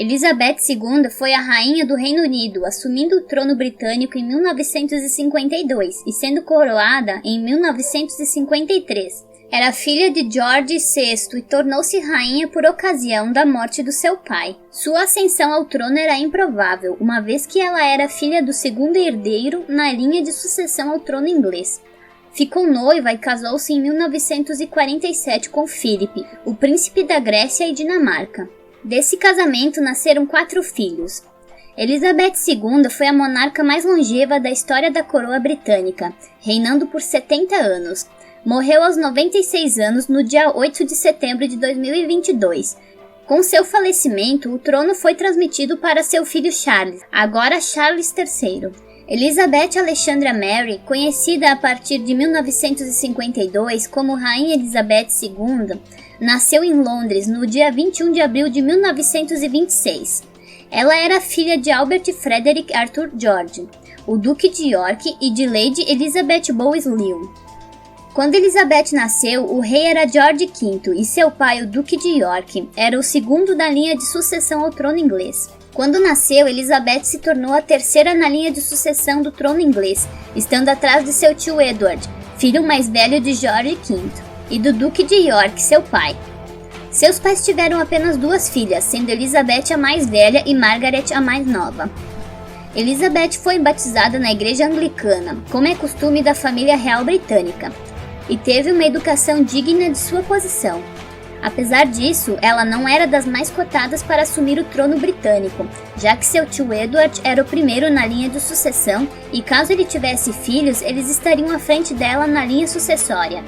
Elizabeth II foi a rainha do Reino Unido, assumindo o trono britânico em 1952 e sendo coroada em 1953. Era filha de George VI e tornou-se rainha por ocasião da morte do seu pai. Sua ascensão ao trono era improvável, uma vez que ela era filha do segundo herdeiro na linha de sucessão ao trono inglês. Ficou noiva e casou-se em 1947 com Philip, o príncipe da Grécia e Dinamarca. Desse casamento nasceram 4 filhos. Elizabeth II foi a monarca mais longeva da história da coroa britânica, reinando por 70 anos. Morreu aos 96 anos no dia 8 de setembro de 2022. Com seu falecimento, o trono foi transmitido para seu filho Charles, agora Charles III. Elizabeth Alexandra Mary, conhecida a partir de 1952 como Rainha Elizabeth II, nasceu em Londres no dia 21 de abril de 1926. Ela era filha de Albert Frederick Arthur George, o Duque de York, e de Lady Elizabeth Bowes-Lyon. Quando Elizabeth nasceu, o rei era George V e seu pai, o Duque de York, era o segundo da linha de sucessão ao trono inglês. Quando nasceu, Elizabeth se tornou a terceira na linha de sucessão do trono inglês, estando atrás de seu tio Edward, filho mais velho de George V, e do Duque de York, seu pai. Seus pais tiveram apenas 2 filhas, sendo Elizabeth a mais velha e Margaret a mais nova. Elizabeth foi batizada na igreja anglicana, como é costume da família real britânica, e teve uma educação digna de sua posição. Apesar disso, ela não era das mais cotadas para assumir o trono britânico, já que seu tio Edward era o primeiro na linha de sucessão e caso ele tivesse filhos, eles estariam à frente dela na linha sucessória.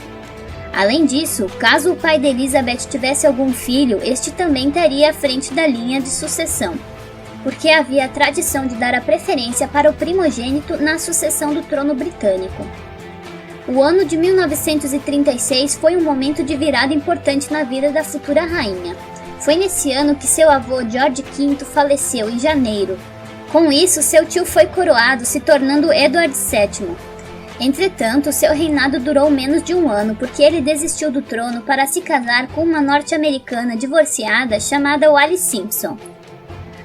Além disso, caso o pai de Elizabeth tivesse algum filho, este também estaria à frente da linha de sucessão, porque havia a tradição de dar a preferência para o primogênito na sucessão do trono britânico. O ano de 1936 foi um momento de virada importante na vida da futura rainha. Foi nesse ano que seu avô George V faleceu em janeiro. Com isso, seu tio foi coroado, se tornando Edward VII. Entretanto, seu reinado durou menos de um ano porque ele desistiu do trono para se casar com uma norte-americana divorciada chamada Wallis Simpson.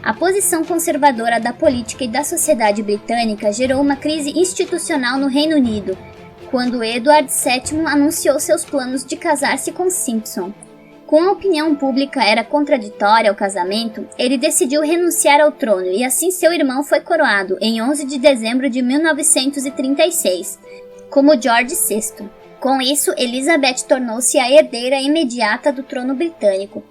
A posição conservadora da política e da sociedade britânica gerou uma crise institucional no Reino Unido, quando Edward VII anunciou seus planos de casar-se com Simpson. Como a opinião pública era contraditória ao casamento, ele decidiu renunciar ao trono e assim seu irmão foi coroado em 11 de dezembro de 1936, como George VI. Com isso, Elizabeth tornou-se a herdeira imediata do trono britânico.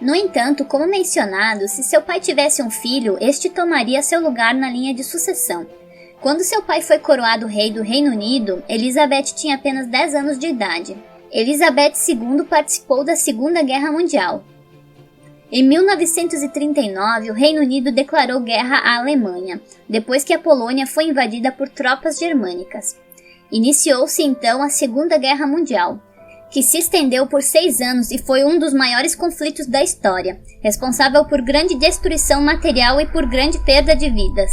No entanto, como mencionado, se seu pai tivesse um filho, este tomaria seu lugar na linha de sucessão. Quando seu pai foi coroado rei do Reino Unido, Elizabeth tinha apenas 10 anos de idade. Elizabeth II participou da Segunda Guerra Mundial. Em 1939, o Reino Unido declarou guerra à Alemanha, depois que a Polônia foi invadida por tropas germânicas. Iniciou-se então a Segunda Guerra Mundial, que se estendeu por 6 anos e foi um dos maiores conflitos da história, responsável por grande destruição material e por grande perda de vidas.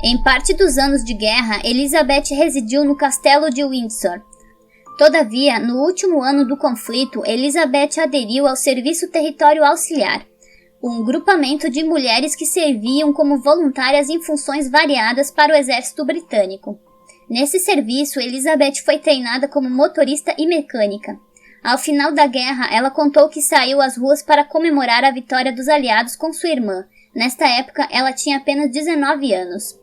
Em parte dos anos de guerra, Elizabeth residiu no castelo de Windsor. Todavia, no último ano do conflito, Elizabeth aderiu ao Serviço Território Auxiliar, um grupamento de mulheres que serviam como voluntárias em funções variadas para o exército britânico. Nesse serviço, Elizabeth foi treinada como motorista e mecânica. Ao final da guerra, ela contou que saiu às ruas para comemorar a vitória dos aliados com sua irmã. Nesta época, ela tinha apenas 19 anos.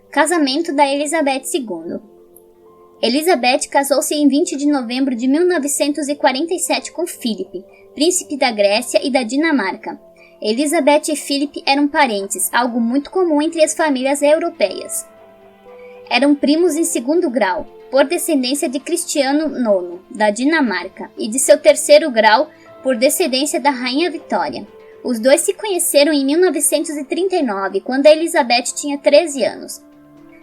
Casamento da Elizabeth II. Elizabeth casou-se em 20 de novembro de 1947 com Philip, príncipe da Grécia e da Dinamarca. Elizabeth e Philip eram parentes, algo muito comum entre as famílias europeias. Eram primos em segundo grau, por descendência de Cristiano IX, da Dinamarca, e de seu terceiro grau, por descendência da Rainha Vitória. Os dois se conheceram em 1939, quando a Elizabeth tinha 13 anos.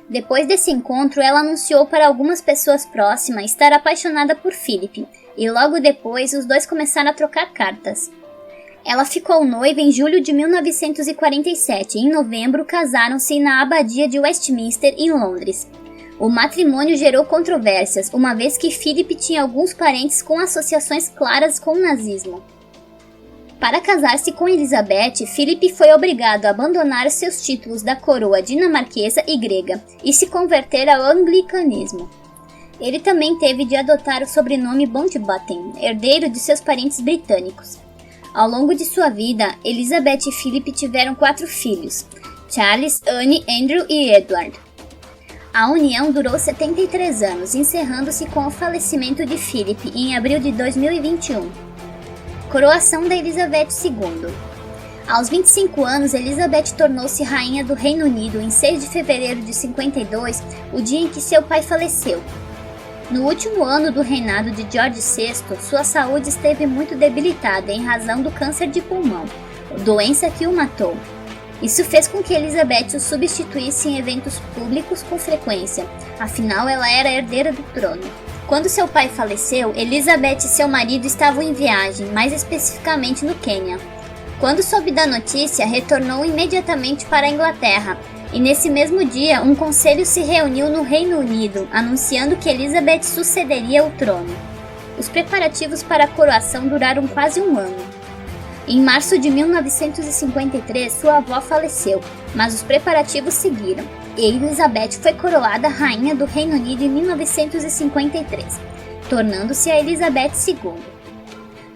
Depois desse encontro, ela anunciou para algumas pessoas próximas estar apaixonada por Philip, e logo depois os dois começaram a trocar cartas. Ela ficou noiva em julho de 1947 e em novembro casaram-se na Abadia de Westminster, em Londres. O matrimônio gerou controvérsias, uma vez que Philip tinha alguns parentes com associações claras com o nazismo. Para casar-se com Elizabeth, Philip foi obrigado a abandonar seus títulos da coroa dinamarquesa e grega e se converter ao anglicanismo. Ele também teve de adotar o sobrenome Mountbatten, herdeiro de seus parentes britânicos. Ao longo de sua vida, Elizabeth e Philip tiveram 4 filhos: Charles, Anne, Andrew e Edward. A união durou 73 anos, encerrando-se com o falecimento de Philip em abril de 2021. Coroação da Elizabeth II. Aos 25 anos, Elizabeth tornou-se rainha do Reino Unido em 6 de fevereiro de 52, o dia em que seu pai faleceu. No último ano do reinado de George VI, sua saúde esteve muito debilitada em razão do câncer de pulmão, doença que o matou. Isso fez com que Elizabeth o substituísse em eventos públicos com frequência, afinal ela era a herdeira do trono. Quando seu pai faleceu, Elizabeth e seu marido estavam em viagem, mais especificamente no Quênia. Quando soube da notícia, retornou imediatamente para a Inglaterra, e nesse mesmo dia um conselho se reuniu no Reino Unido, anunciando que Elizabeth sucederia o trono. Os preparativos para a coroação duraram quase um ano. Em março de 1953, sua avó faleceu, mas os preparativos seguiram, e Elizabeth foi coroada rainha do Reino Unido em 1953, tornando-se a Elizabeth II.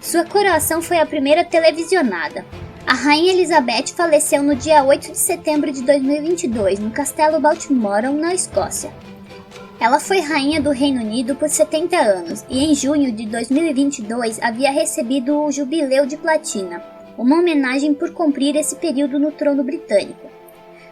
Sua coroação foi a primeira televisionada. A rainha Elizabeth faleceu no dia 8 de setembro de 2022, no Castelo Balmoral, na Escócia. Ela foi rainha do Reino Unido por 70 anos e em junho de 2022 havia recebido o Jubileu de Platina, uma homenagem por cumprir esse período no trono britânico.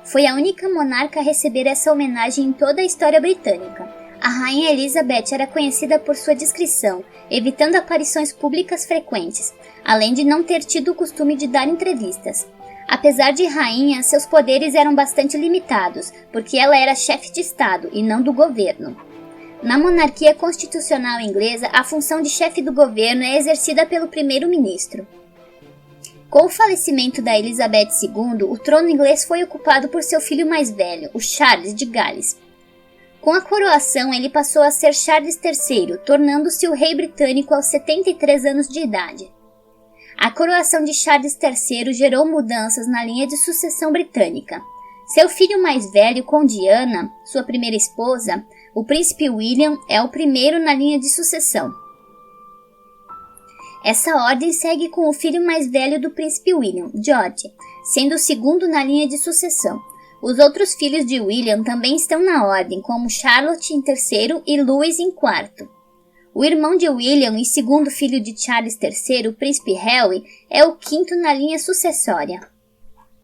Foi a única monarca a receber essa homenagem em toda a história britânica. A rainha Elizabeth era conhecida por sua discrição, evitando aparições públicas frequentes, além de não ter tido o costume de dar entrevistas. Apesar de rainha, seus poderes eram bastante limitados, porque ela era chefe de Estado e não do governo. Na monarquia constitucional inglesa, a função de chefe do governo é exercida pelo primeiro-ministro. Com o falecimento da Elizabeth II, o trono inglês foi ocupado por seu filho mais velho, o Charles de Gales. Com a coroação, ele passou a ser Charles III, tornando-se o rei britânico aos 73 anos de idade. A coroação de Charles III gerou mudanças na linha de sucessão britânica. Seu filho mais velho, com Diana, sua primeira esposa, o príncipe William, é o primeiro na linha de sucessão. Essa ordem segue com o filho mais velho do príncipe William, George, sendo o segundo na linha de sucessão. Os outros filhos de William também estão na ordem, como Charlotte em terceiro e Louis em quarto. O irmão de William e segundo filho de Charles III, o príncipe Harry, é o quinto na linha sucessória.